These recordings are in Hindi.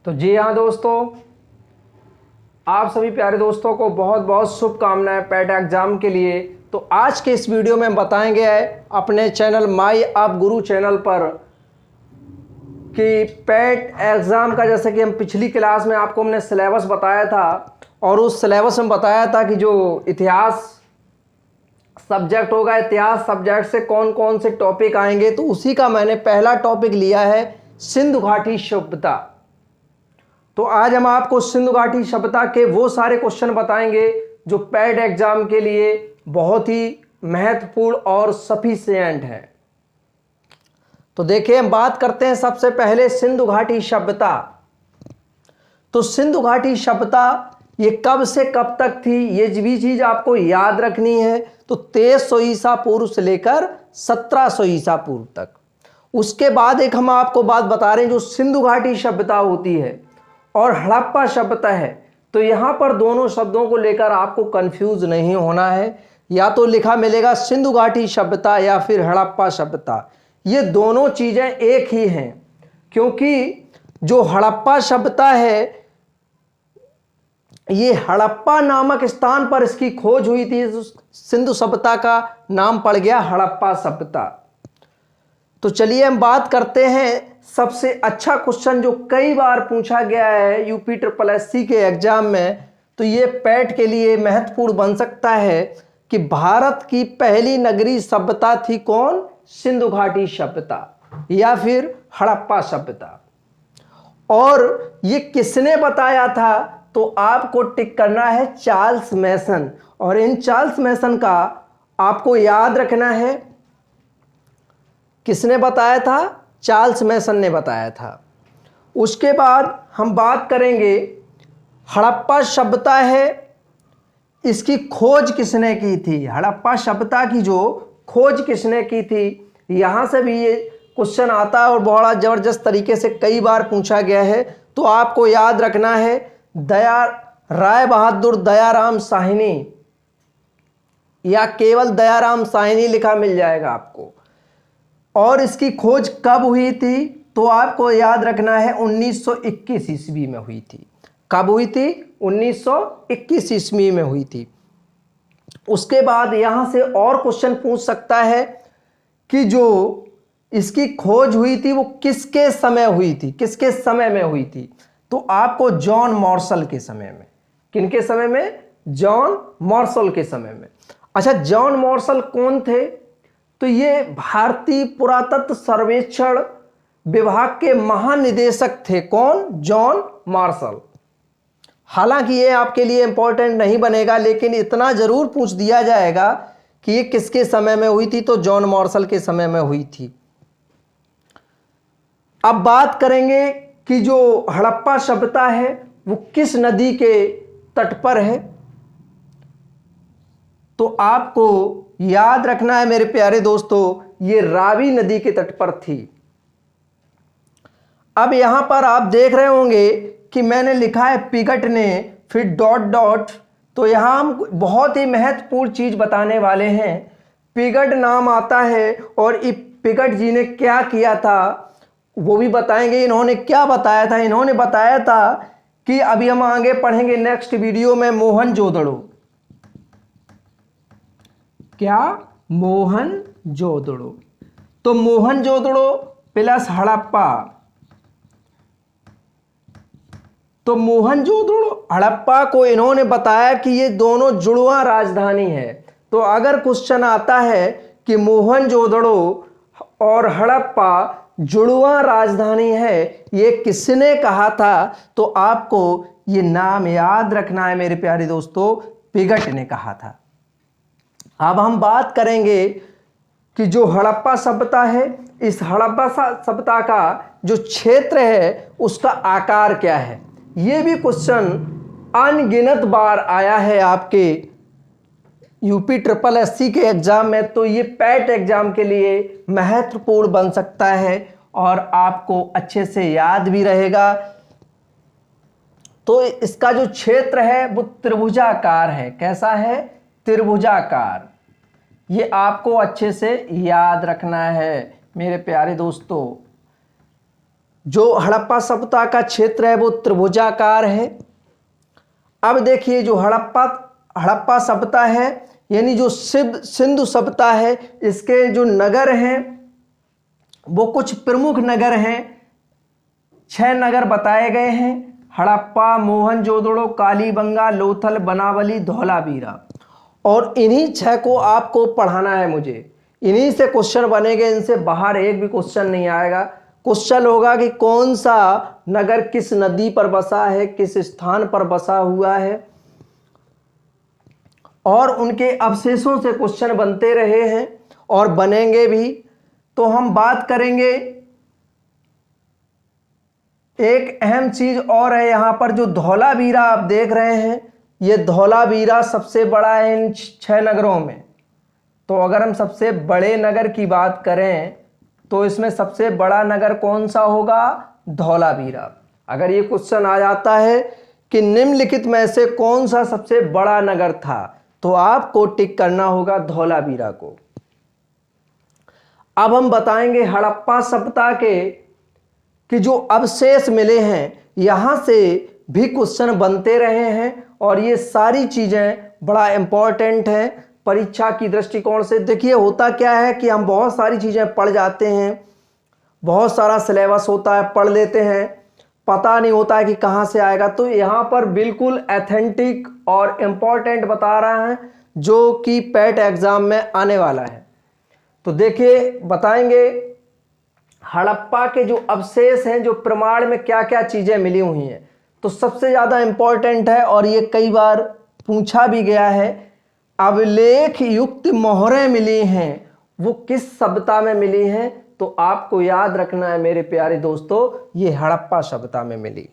तो जी हाँ दोस्तों, आप सभी प्यारे दोस्तों को बहुत बहुत शुभकामनाएं पैट एग्ज़ाम के लिए। तो आज के इस वीडियो में हम बताएंगे अपने चैनल माई आप गुरु चैनल पर कि पैट एग्ज़ाम का, जैसे कि हम पिछली क्लास में आपको हमने सिलेबस बताया था और उस सिलेबस में बताया था कि जो इतिहास सब्जेक्ट होगा, इतिहास सब्जेक्ट से कौन कौन से टॉपिक आएंगे। तो उसी का मैंने पहला टॉपिक लिया है सिंधु घाटी सभ्यता। तो आज हम आपको सिंधु घाटी सभ्यता के वो सारे क्वेश्चन बताएंगे जो पैट एग्जाम के लिए बहुत ही महत्वपूर्ण और सफिशिएंट है। तो देखिए, हम बात करते हैं सबसे पहले सिंधु घाटी सभ्यता। तो सिंधु घाटी सभ्यता ये कब से कब तक थी, ये भी चीज आपको याद रखनी है। तो 2300 ईसा पूर्व से लेकर 1700 ईसा पूर्व तक। उसके बाद एक हम आपको बात बता रहे हैं, जो सिंधु घाटी सभ्यता होती है और हड़प्पा सभ्यता है। तो यहां पर दोनों शब्दों को लेकर आपको कंफ्यूज नहीं होना है। या तो लिखा मिलेगा सिंधु घाटी सभ्यता या फिर हड़प्पा सभ्यता, ये दोनों चीजें एक ही हैं। क्योंकि जो हड़प्पा सभ्यता है, ये हड़प्पा नामक स्थान पर इसकी खोज हुई थी, सिंधु सभ्यता का नाम पड़ गया हड़प्पा सभ्यता। तो चलिए हम बात करते हैं सबसे अच्छा क्वेश्चन जो कई बार पूछा गया है यूपी SSSC के एग्जाम में। तो ये पैट के लिए महत्वपूर्ण बन सकता है कि भारत की पहली नगरीय सभ्यता थी कौन? सिंधु घाटी सभ्यता या फिर हड़प्पा सभ्यता। और ये किसने बताया था? तो आपको टिक करना है चार्ल्स मैसन। और इन चार्ल्स मैसन का आपको याद रखना है, किसने बताया था? चार्ल्स मैसन ने बताया था। उसके बाद हम बात करेंगे हड़प्पा सभ्यता है, इसकी खोज किसने की थी? हड़प्पा सभ्यता की जो खोज किसने की थी, यहां से भी ये क्वेश्चन आता है और बड़ा जबरदस्त तरीके से कई बार पूछा गया है। तो आपको याद रखना है राय बहादुर दयाराम साहनी, या केवल दयाराम साहनी लिखा मिल जाएगा आपको। और इसकी खोज कब हुई थी? तो आपको याद रखना है 1921 ईस्वी में हुई थी। कब हुई थी? 1921 ईस्वी में हुई थी। उसके बाद यहां से और क्वेश्चन पूछ सकता है कि जो इसकी खोज हुई थी वो किसके समय हुई थी, किसके समय में हुई थी? तो आपको जॉन मार्शल के समय में। किनके समय में? जॉन मार्शल के समय में। अच्छा, जॉन मार्शल कौन थे? तो ये भारतीय पुरातत्व सर्वेक्षण विभाग के महानिदेशक थे। कौन? John Marshall. हालांकि ये आपके लिए इंपॉर्टेंट नहीं बनेगा, लेकिन इतना जरूर पूछ दिया जाएगा कि ये किसके समय में हुई थी। तो जॉन मार्शल के समय में हुई थी। अब बात करेंगे कि जो हड़प्पा सभ्यता है वो किस नदी के तट पर है। तो आपको याद रखना है मेरे प्यारे दोस्तों, ये रावी नदी के तट पर थी। अब यहां पर आप देख रहे होंगे कि मैंने लिखा है पिगट ने, फिर डॉट डॉट। तो यहां हम बहुत ही महत्वपूर्ण चीज बताने वाले हैं। पिगट नाम आता है और पिगट जी ने क्या किया था वो भी बताएंगे। इन्होंने क्या बताया था? इन्होंने बताया था कि अभी हम आगे पढ़ेंगे नेक्स्ट वीडियो में मोहनजोदड़ो। क्या? मोहनजोदड़ो। तो मोहनजोदड़ो प्लस हड़प्पा। तो मोहनजोदड़ो हड़प्पा को इन्होंने बताया कि ये दोनों जुड़वा राजधानी है। तो अगर क्वेश्चन आता है कि मोहनजोदड़ो और हड़प्पा जुड़वा राजधानी है, ये किसने कहा था? तो आपको ये नाम याद रखना है मेरे प्यारे दोस्तों, पिगट ने कहा था। अब हम बात करेंगे कि जो हड़प्पा सभ्यता है, इस हड़प्पा सभ्यता का जो क्षेत्र है उसका आकार क्या है। ये भी क्वेश्चन अनगिनत बार आया है आपके यूपी SSSC के एग्जाम में। तो ये पैट एग्जाम के लिए महत्वपूर्ण बन सकता है और आपको अच्छे से याद भी रहेगा। तो इसका जो क्षेत्र है वो त्रिभुजाकार है। कैसा है? त्रिभुजाकार। ये आपको अच्छे से याद रखना है मेरे प्यारे दोस्तों। जो हड़प्पा सभ्यता का क्षेत्र है वो त्रिभुजाकार है। अब देखिए जो हड़प्पा सभ्यता है यानी जो सिंधु सभ्यता है, इसके जो नगर हैं वो कुछ प्रमुख नगर हैं। 6 नगर बताए गए हैं: हड़प्पा, मोहनजोदड़ो, कालीबंगा, लोथल, बनावली, धौलावीरा। और इन्हीं 6 को आपको पढ़ाना है मुझे। इन्हीं से क्वेश्चन बनेंगे, इनसे बाहर एक भी क्वेश्चन नहीं आएगा। क्वेश्चन होगा कि कौन सा नगर किस नदी पर बसा है, किस स्थान पर बसा हुआ है, और उनके अवशेषों से क्वेश्चन बनते रहे हैं और बनेंगे भी। तो हम बात करेंगे, एक अहम चीज और है यहां पर, जो धौलावीरा आप देख रहे हैं, ये धौलावीरा सबसे बड़ा है इन 6 नगरों में। तो अगर हम सबसे बड़े नगर की बात करें तो इसमें सबसे बड़ा नगर कौन सा होगा? धौलावीरा। अगर ये क्वेश्चन आ जाता है कि निम्नलिखित में से कौन सा सबसे बड़ा नगर था, तो आपको टिक करना होगा धौलावीरा को। अब हम बताएंगे हड़प्पा सभ्यता कि जो अवशेष मिले हैं, यहां से भी क्वेश्चन बनते रहे हैं और ये सारी चीजें बड़ा इंपॉर्टेंट हैं परीक्षा की दृष्टिकोण से। देखिए होता क्या है कि हम बहुत सारी चीजें पढ़ जाते हैं, बहुत सारा सिलेबस होता है, पढ़ लेते हैं, पता नहीं होता है कि कहां से आएगा। तो यहां पर बिल्कुल ऑथेंटिक और इम्पॉर्टेंट बता रहा है जो कि पैट एग्जाम में आने वाला है। तो देखिए बताएंगे हड़प्पा के जो अवशेष हैं, जो प्रमाण में क्या क्या चीजें मिली हुई हैं। तो सबसे ज्यादा इंपॉर्टेंट है और ये कई बार पूछा भी गया है, अभिलेख युक्त मोहरें मिली हैं, वो किस सभ्यता में मिली हैं? तो आपको याद रखना है मेरे प्यारे दोस्तों, ये हड़प्पा सभ्यता में मिली।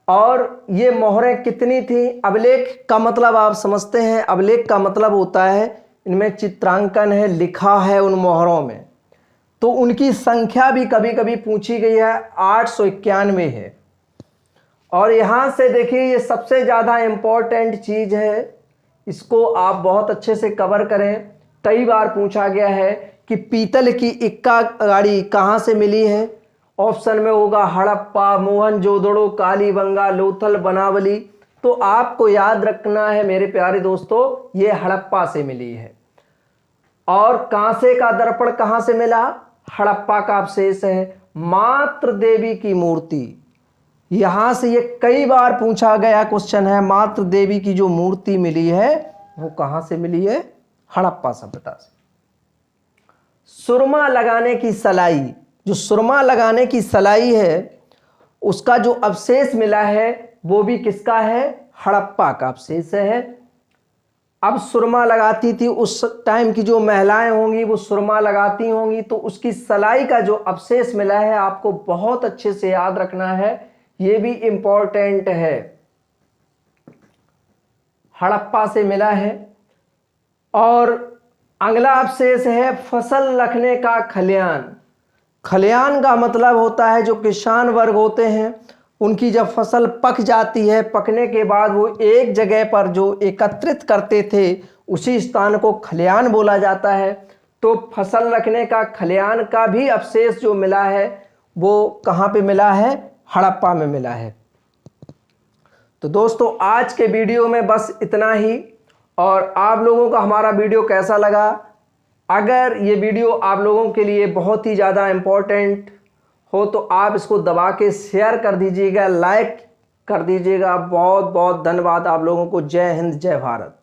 और ये मोहरें कितनी थी? अभिलेख का मतलब आप समझते हैं, अभिलेख का मतलब होता है इनमें चित्रांकन है, लिखा है उन मोहरों में। तो उनकी संख्या भी कभी कभी पूछी गई है, 891 है। और यहां से देखिए ये सबसे ज्यादा इंपॉर्टेंट चीज है, इसको आप बहुत अच्छे से कवर करें। कई बार पूछा गया है कि पीतल की इक्का गाड़ी कहां से मिली है? ऑप्शन में होगा हड़प्पा, मोहनजोदड़ो, कालीबंगा, लोथल, बनावली। तो आपको याद रखना है मेरे प्यारे दोस्तों, ये हड़प्पा से मिली है। और कांसे का दर्पण कहां से मिला? हड़प्पा का अवशेष है। मातृ देवी की मूर्ति, यहां से ये कई बार पूछा गया क्वेश्चन है, मातृ देवी की जो मूर्ति मिली है वो कहां से मिली है? हड़प्पा सभ्यता से। सुरमा लगाने की सलाई, जो सुरमा लगाने की सलाई है उसका जो अवशेष मिला है वो भी किसका है? हड़प्पा का अवशेष है। अब सुरमा लगाती थी उस टाइम की जो महिलाएं होंगी वो सुरमा लगाती होंगी, तो उसकी सलाई का जो अवशेष मिला है आपको बहुत अच्छे से याद रखना है, ये भी इंपॉर्टेंट है, हड़प्पा से मिला है। और अगला अवशेष है फसल रखने का खलियान। खलियान का मतलब होता है जो किसान वर्ग होते हैं, उनकी जब फसल पक जाती है, पकने के बाद वो एक जगह पर जो एकत्रित करते थे उसी स्थान को खलियान बोला जाता है। तो फसल रखने का खलियान का भी अवशेष जो मिला है वो कहाँ पे मिला है? हड़प्पा में मिला है। तो दोस्तों आज के वीडियो में बस इतना ही। और आप लोगों का हमारा वीडियो कैसा लगा? अगर ये वीडियो आप लोगों के लिए बहुत ही ज़्यादा इम्पोर्टेंट हो तो आप इसको दबा के शेयर कर दीजिएगा, लाइक कर दीजिएगा। बहुत बहुत धन्यवाद आप लोगों को। जय हिंद, जय भारत।